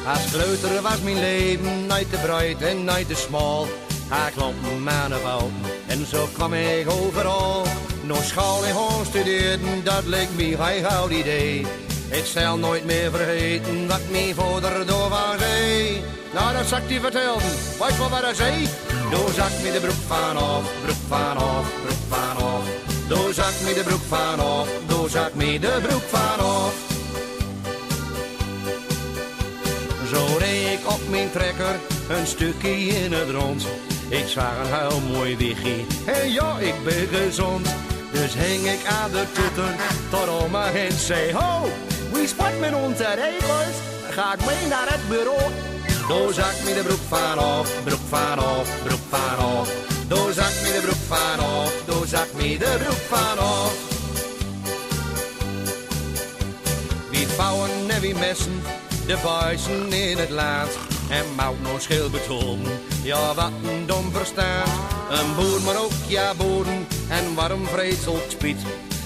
Als kleuter was mijn leven uit de breed en uit de smal. Hij klomp me aan de bout en zo kwam ik overal. Nog school en gaan studeren, dat leek me geen goed idee. Ik zal nooit meer vergeten wat mijn vader door was zei. Nou, dat zal ik je vertellen, weet je wat hij zei? Doe zak me de broek van af, broek van af, broek van af. Doe zak me de broek van af, doe zak me de broek van af. Zo reed ik op mijn trekker een stukje in het rond. Ik zag een heel mooi wichtje en ja, ik ben gezond. Dus hing ik aan de toeter tot om me heen zei: ho, wie sport met onze regels? Ga ik mee naar het bureau. Doe zak me de broek van af, broek van af, broek van af. Doe zak me de broek van af, doe zak me de broek van af. Wie vouwen en wie messen, de buizen in het land. En mout nog schilbeton, ja wat een dom verstand. Een boer maar ook ja boeren, en waarom vrees ook spiet.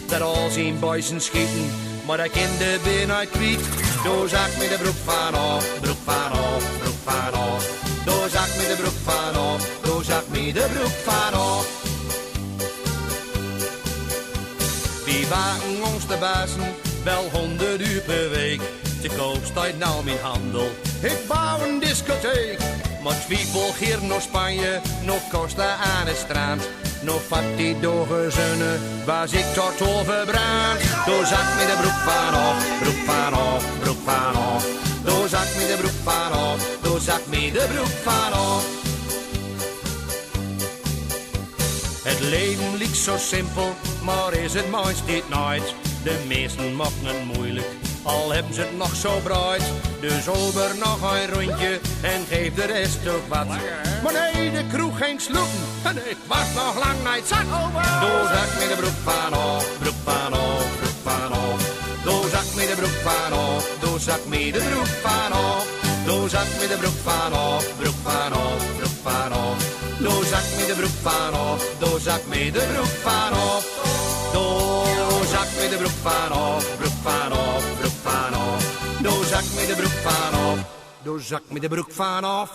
Dat al zijn buizen schieten, maar dat kind de bin uit kwiet. Doe zak me de broek van af, broek van af, broek van af. Doe zak me de broek van af, doe zak me de broek van af. Wie waren ons de bazen, wel 100 uur per week. Te koop staat nou mijn handel, ik bouw een discotheek. Maar twijfel hier nog Spanje, nog Costa aan het strand. Nog vat die doorgezunnen, was ik tot overbrand. Doe zak me de broek van af, broek van af, broek van af. Doe zak me de broek van af, doe zak me de broek van af. Het leven lijkt zo simpel, maar is het mooist dit nooit. De meesten maken het moeilijk, al hebben ze het nog zo bruid. Dus over nog een rondje en geef de rest ook wat. Maar nee, de kroeg ging sloepen en ik was nog lang niet zat. Doe zak me de broek van af, broek van af, broek van af. Doe zak me de broek van af, doe zak me de broek van af. Doe zak me de broek van af, broek van af, broek van af. Doe zak me de broek van af, doe zak me de broek van af. Doe zak me de broek van af, broek van af, broek van af. Doe zak me de broek van af, doe zak me de broek van af.